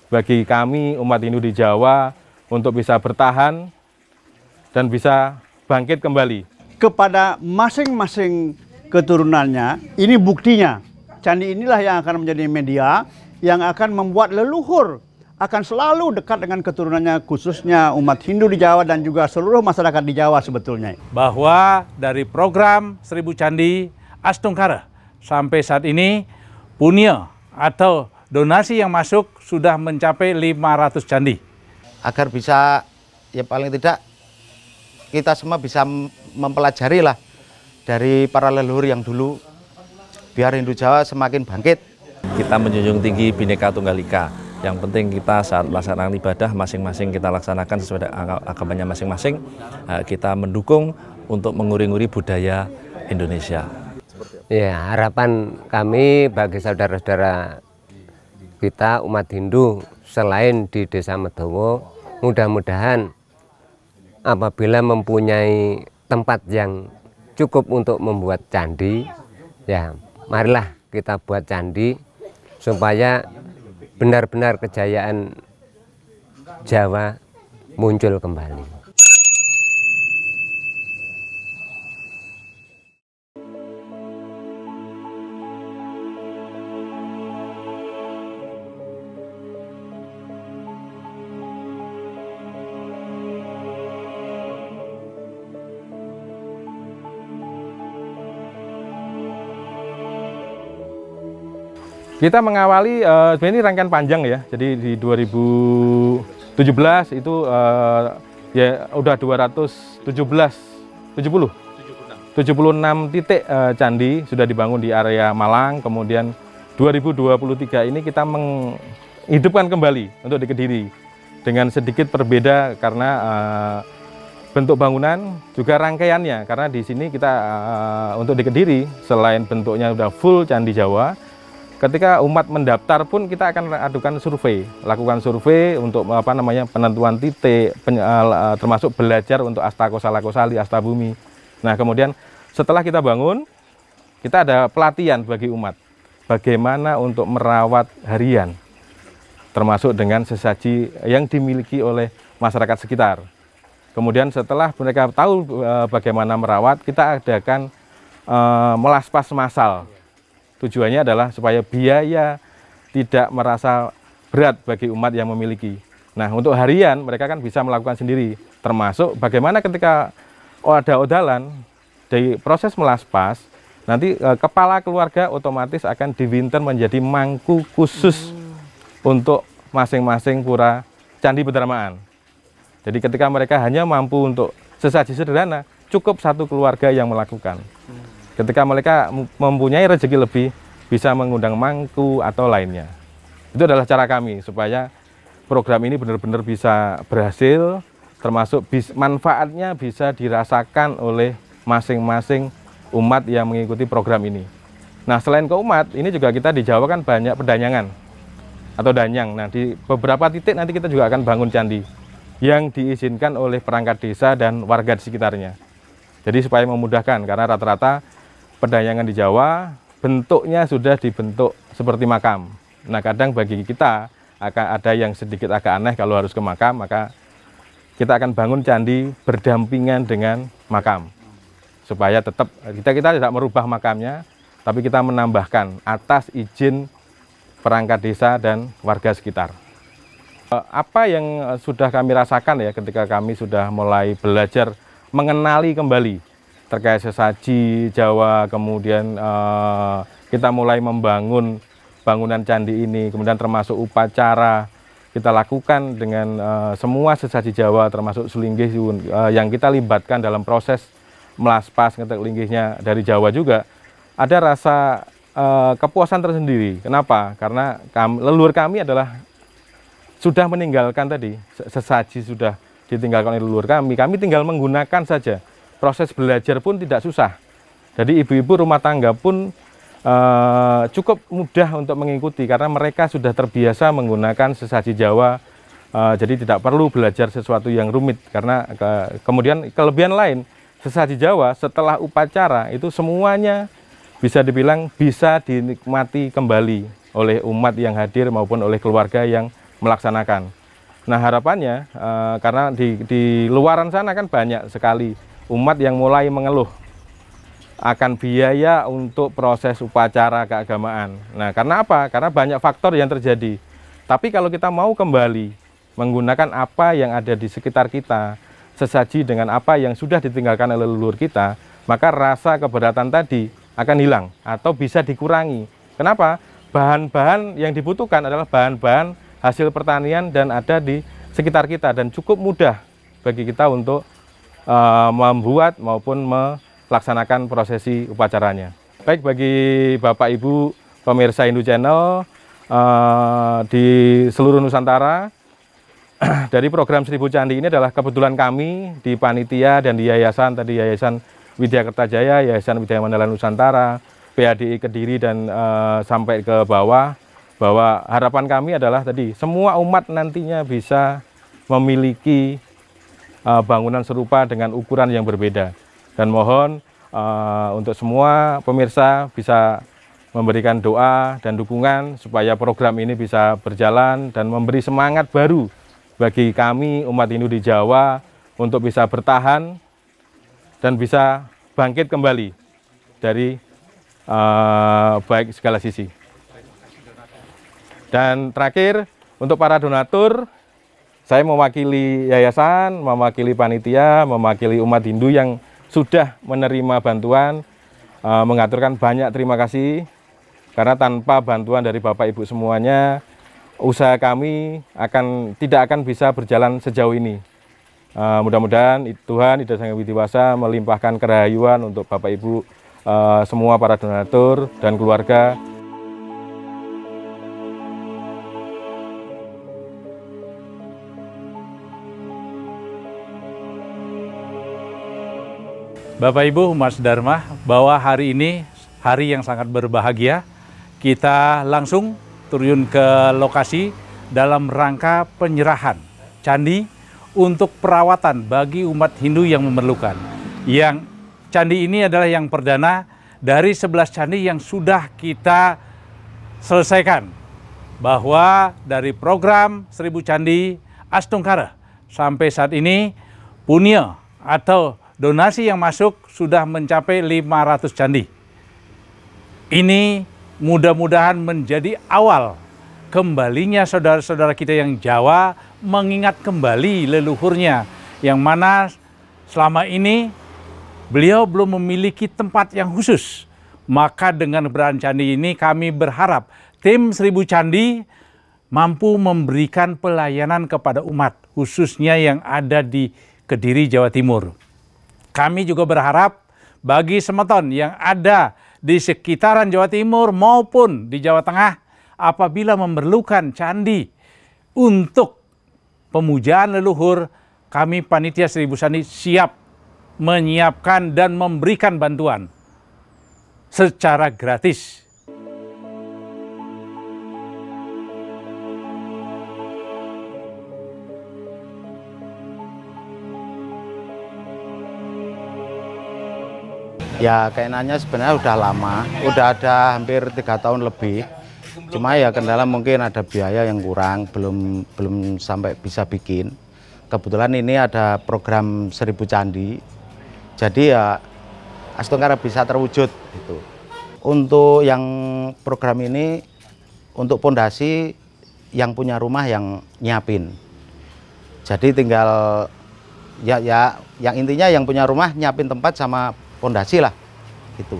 bagi kami umat Hindu di Jawa untuk bisa bertahan dan bisa bangkit kembali. Kepada masing-masing keturunannya, ini buktinya. Candi inilah yang akan menjadi media yang akan membuat leluhur akan selalu dekat dengan keturunannya, khususnya umat Hindu di Jawa dan juga seluruh masyarakat di Jawa sebetulnya. Bahwa dari program 1000 Candi Astungkara sampai saat ini punya atau donasi yang masuk sudah mencapai 500 candi. Agar bisa, ya paling tidak kita semua bisa mempelajari lah dari para leluhur yang dulu, biar Hindu Jawa semakin bangkit. Kita menjunjung tinggi Bhinneka Tunggal Ika. Yang penting kita saat melaksanakan ibadah masing-masing kita laksanakan sesuai dengan agamanya masing-masing. Kita mendukung untuk menguri-nguri budaya Indonesia. Ya, harapan kami bagi saudara-saudara kita umat Hindu selain di Desa Medowo, mudah-mudahan apabila mempunyai tempat yang cukup untuk membuat candi, ya marilah kita buat candi supaya benar-benar kejayaan Jawa muncul kembali. Kita mengawali sebenarnya ini rangkaian panjang ya. Jadi di 2017 itu ya udah 76 titik candi sudah dibangun di area Malang. Kemudian 2023 ini kita menghidupkan kembali untuk di Kediri dengan sedikit berbeda karena bentuk bangunan juga rangkaiannya. Karena di sini kita untuk di Kediri selain bentuknya udah full candi Jawa, ketika umat mendaftar pun kita akan adukan survei, lakukan survei untuk penentuan titik, termasuk belajar untuk Astakosala Kosali, Astabumi. Nah kemudian setelah kita bangun, kita ada pelatihan bagi umat, bagaimana untuk merawat harian, termasuk dengan sesaji yang dimiliki oleh masyarakat sekitar. Kemudian setelah mereka tahu bagaimana merawat, kita adakan melaspas massal. Tujuannya adalah supaya biaya tidak merasa berat bagi umat yang memiliki. Nah untuk harian mereka kan bisa melakukan sendiri, termasuk bagaimana ketika ada odalan, dari proses melaspas, nanti kepala keluarga otomatis akan diwinten menjadi mangku khusus untuk masing-masing pura Candi Bedarmaan. Jadi ketika mereka hanya mampu untuk sesaji sederhana, cukup satu keluarga yang melakukan. Ketika mereka mempunyai rezeki lebih, bisa mengundang mangku atau lainnya. Itu adalah cara kami supaya program ini benar-benar bisa berhasil, termasuk manfaatnya bisa dirasakan oleh masing-masing umat yang mengikuti program ini. Nah selain ke umat, ini juga kita di Jawa kan banyak pedanyangan atau danyang. Nah di beberapa titik nanti kita juga akan bangun candi yang diizinkan oleh perangkat desa dan warga di sekitarnya. Jadi supaya memudahkan, karena rata-rata pedanyangan di Jawa bentuknya sudah dibentuk seperti makam. Nah kadang bagi kita akan ada yang sedikit agak aneh kalau harus ke makam, maka kita akan bangun candi berdampingan dengan makam. Supaya tetap kita tidak merubah makamnya, tapi kita menambahkan atas izin perangkat desa dan warga sekitar. Apa yang sudah kami rasakan ya ketika kami sudah mulai belajar mengenali kembali terkait sesaji Jawa, kemudian kita mulai membangun bangunan candi ini, kemudian termasuk upacara kita lakukan dengan semua sesaji Jawa, termasuk sulinggih yang kita libatkan dalam proses melaspas ngetek linggihnya dari Jawa juga. Ada rasa kepuasan tersendiri. Kenapa? Karena leluhur kami adalah sudah meninggalkan tadi, sesaji sudah ditinggalkan oleh leluhur kami tinggal menggunakan saja. Proses belajar pun tidak susah. Jadi ibu-ibu rumah tangga pun cukup mudah untuk mengikuti karena mereka sudah terbiasa menggunakan sesaji Jawa. Jadi tidak perlu belajar sesuatu yang rumit karena kemudian kelebihan lain sesaji Jawa setelah upacara itu semuanya bisa dibilang bisa dinikmati kembali oleh umat yang hadir maupun oleh keluarga yang melaksanakan. Nah harapannya karena di luaran sana kan banyak sekali umat yang mulai mengeluh akan biaya untuk proses upacara keagamaan. Nah karena apa? Karena banyak faktor yang terjadi. Tapi kalau kita mau kembali menggunakan apa yang ada di sekitar kita, sesaji dengan apa yang sudah ditinggalkan oleh leluhur kita, maka rasa keberatan tadi akan hilang atau bisa dikurangi. Kenapa? Bahan-bahan yang dibutuhkan adalah bahan-bahan hasil pertanian dan ada di sekitar kita dan cukup mudah bagi kita untuk membuat maupun melaksanakan prosesi upacaranya. Baik bagi Bapak Ibu pemirsa Hindu Channel di seluruh Nusantara, dari program 1000 Candi ini adalah kebetulan kami di panitia dan di yayasan, tadi Yayasan Widya Kertajaya, Yayasan Widya Mandala Nusantara, PADI Kediri dan sampai ke bawah, bahwa harapan kami adalah tadi semua umat nantinya bisa memiliki bangunan serupa dengan ukuran yang berbeda. Dan mohon untuk semua pemirsa bisa memberikan doa dan dukungan supaya program ini bisa berjalan dan memberi semangat baru bagi kami umat Hindu di Jawa untuk bisa bertahan dan bisa bangkit kembali dari baik segala sisi. Dan terakhir untuk para donatur, saya mewakili yayasan, mewakili panitia, mewakili umat Hindu yang sudah menerima bantuan, mengaturkan banyak terima kasih, karena tanpa bantuan dari Bapak Ibu semuanya, usaha kami tidak akan bisa berjalan sejauh ini. Mudah-mudahan Tuhan Ida Sang Hyang Widiwasa melimpahkan kerahayuan untuk Bapak Ibu semua para donatur dan keluarga. Bapak Ibu Umat Dharma, bahwa hari ini hari yang sangat berbahagia, kita langsung turun ke lokasi dalam rangka penyerahan candi untuk perawatan bagi umat Hindu yang memerlukan. Yang candi ini adalah yang perdana dari 11 candi yang sudah kita selesaikan. Bahwa dari program 1000 Candi Astungkara sampai saat ini punya atau donasi yang masuk sudah mencapai 500 candi. Ini mudah-mudahan menjadi awal kembalinya saudara-saudara kita yang Jawa mengingat kembali leluhurnya, yang mana selama ini beliau belum memiliki tempat yang khusus. Maka dengan keberadaan candi ini kami berharap tim 1000 Candi mampu memberikan pelayanan kepada umat, khususnya yang ada di Kediri, Jawa Timur. Kami juga berharap bagi semeton yang ada di sekitaran Jawa Timur maupun di Jawa Tengah, apabila memerlukan candi untuk pemujaan leluhur, kami panitia 1000 Candi siap menyiapkan dan memberikan bantuan secara gratis. Ya keinginannya sebenarnya udah lama, udah ada hampir 3 tahun lebih. Cuma ya kendala mungkin ada biaya yang kurang, belum sampai bisa bikin. Kebetulan ini ada program 1000 Candi, jadi ya Astungkara bisa terwujud gitu. Untuk yang program ini, untuk pondasi yang punya rumah yang nyiapin. Jadi tinggal ya yang intinya yang punya rumah nyiapin tempat sama pondasi lah gitu.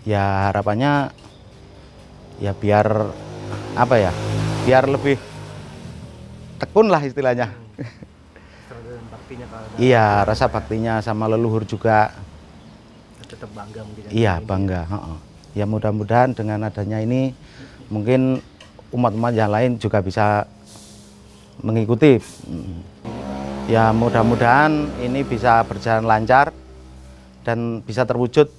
Ya harapannya ya biar apa ya, biar lebih tekun lah istilahnya. Iya, rasa baktinya sama leluhur juga tetap bangga mungkin. Iya, bangga. Ya mudah-mudahan dengan adanya ini mungkin umat-umat yang lain juga bisa mengikuti. Ya mudah-mudahan ini bisa berjalan lancar dan bisa terwujud,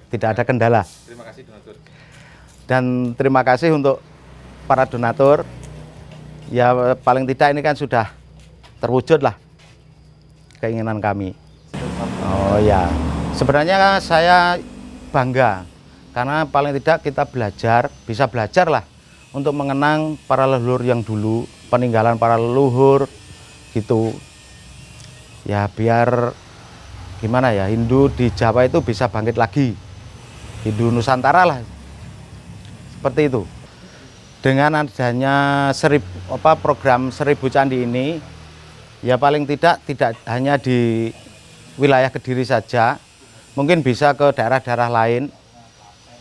tidak ada kendala. Terima kasih donatur. Dan terima kasih untuk para donatur. Ya paling tidak ini kan sudah terwujud lah keinginan kami. Oh ya, sebenarnya saya bangga karena paling tidak kita bisa belajar lah untuk mengenang para leluhur yang dulu, peninggalan para leluhur gitu. Ya biar gimana ya, Hindu di Jawa itu bisa bangkit lagi, Hindu Nusantara lah, seperti itu. Dengan adanya program 1000 candi ini, ya paling tidak hanya di wilayah Kediri saja, mungkin bisa ke daerah-daerah lain,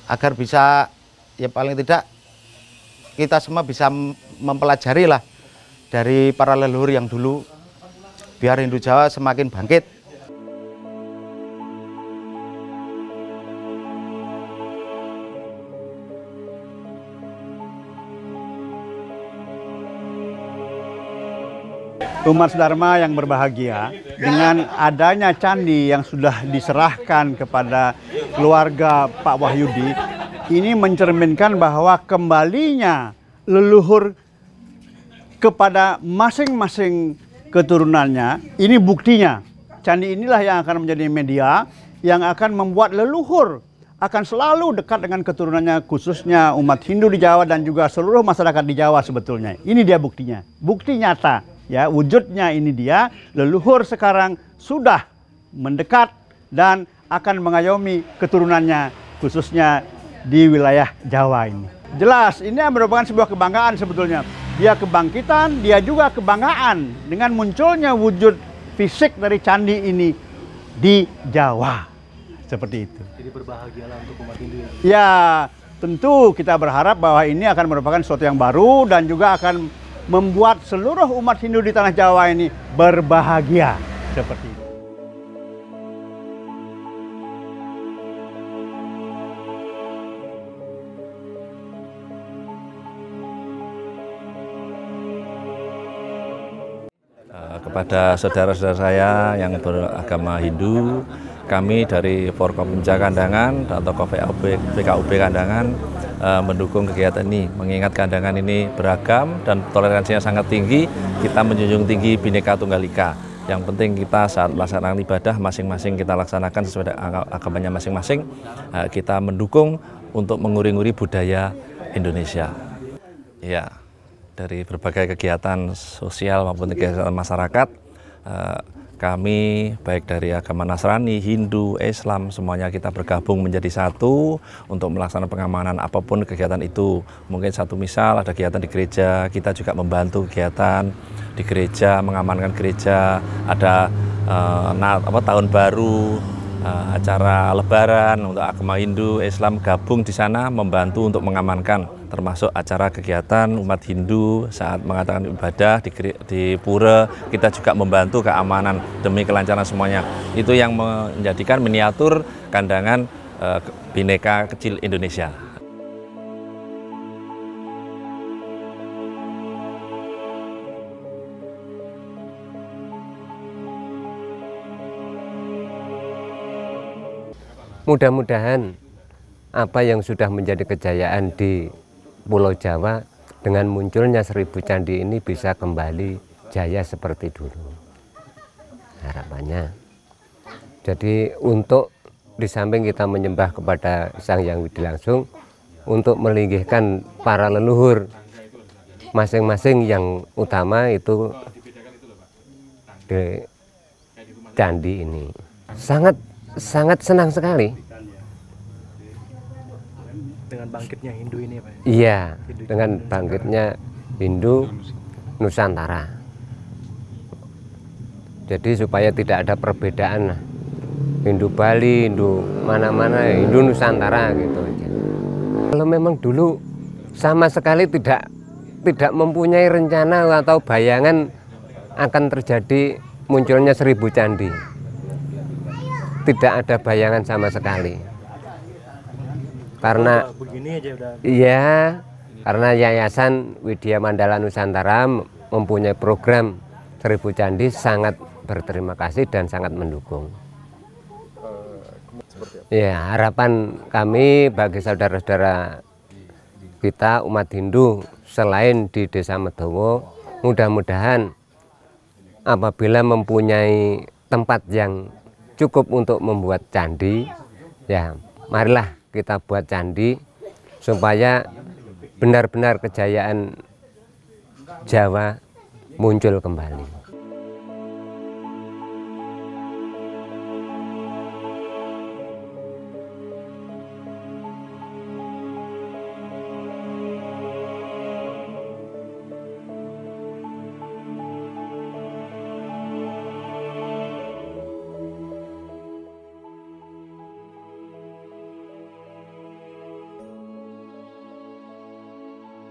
agar bisa ya paling tidak kita semua bisa mempelajari lah dari para leluhur yang dulu, biar Hindu Jawa semakin bangkit. Umat Dharma yang berbahagia, dengan adanya candi yang sudah diserahkan kepada keluarga Pak Wahyudi, ini mencerminkan bahwa kembalinya leluhur kepada masing-masing keturunannya. Ini buktinya. Candi inilah yang akan menjadi media yang akan membuat leluhur akan selalu dekat dengan keturunannya, khususnya umat Hindu di Jawa dan juga seluruh masyarakat di Jawa sebetulnya. Ini dia buktinya, bukti nyata. Ya, wujudnya ini dia, leluhur sekarang sudah mendekat dan akan mengayomi keturunannya, khususnya di wilayah Jawa ini. Jelas, ini merupakan sebuah kebanggaan sebetulnya. Dia kebangkitan, dia juga kebanggaan dengan munculnya wujud fisik dari candi ini di Jawa. Seperti itu. Jadi berbahagialah untuk umat Hindu. Ya, tentu kita berharap bahwa ini akan merupakan sesuatu yang baru dan juga akan membuat seluruh umat Hindu di tanah Jawa ini berbahagia seperti itu. Kepada saudara-saudara saya yang beragama Hindu, kami dari Forkopimda Kandangan atau VKUB Kandangan mendukung kegiatan ini, mengingat Kandangan ini beragam dan toleransinya sangat tinggi. Kita menjunjung tinggi Bhinneka Tunggal Ika. Yang penting kita saat melaksanakan ibadah masing-masing kita laksanakan sesuai dengan agamanya masing-masing. Kita mendukung untuk menguri-nguri budaya Indonesia. Ya, dari berbagai kegiatan sosial maupun kegiatan masyarakat, kami baik dari agama Nasrani, Hindu, Islam, semuanya kita bergabung menjadi satu untuk melaksanakan pengamanan apapun kegiatan itu. Mungkin satu misal ada kegiatan di gereja, kita juga membantu kegiatan di gereja, mengamankan gereja, ada tahun baru, acara lebaran untuk agama Hindu, Islam gabung di sana membantu untuk mengamankan, termasuk acara kegiatan umat Hindu saat mengadakan ibadah di pura, kita juga membantu keamanan demi kelancaran semuanya. Itu yang menjadikan miniatur Kandangan Bhinneka Kecil Indonesia. Mudah-mudahan apa yang sudah menjadi kejayaan di Pulau Jawa dengan munculnya 1000 candi ini bisa kembali jaya seperti dulu. Harapannya. Jadi untuk di samping kita menyembah kepada Sang Hyang Widi langsung, untuk melinggihkan para leluhur masing-masing yang utama itu di candi ini. Sangat senang sekali dengan bangkitnya Hindu ini, Pak. Iya, dengan bangkitnya Hindu Nusantara. Jadi supaya tidak ada perbedaan Hindu Bali, Hindu mana-mana, Hindu Nusantara gitu aja. Kalau memang dulu sama sekali tidak mempunyai rencana atau bayangan akan terjadi munculnya 1000 candi. Tidak ada bayangan sama sekali. Karena begini aja udah. Iya, karena Yayasan Widya Mandala Nusantara mempunyai program 1000 candi, sangat berterima kasih dan sangat mendukung. Ya, harapan kami bagi saudara-saudara kita umat Hindu selain di Desa Medowo, mudah-mudahan apabila mempunyai tempat yang cukup untuk membuat candi, ya marilah kita buat candi supaya benar-benar kejayaan Jawa muncul kembali.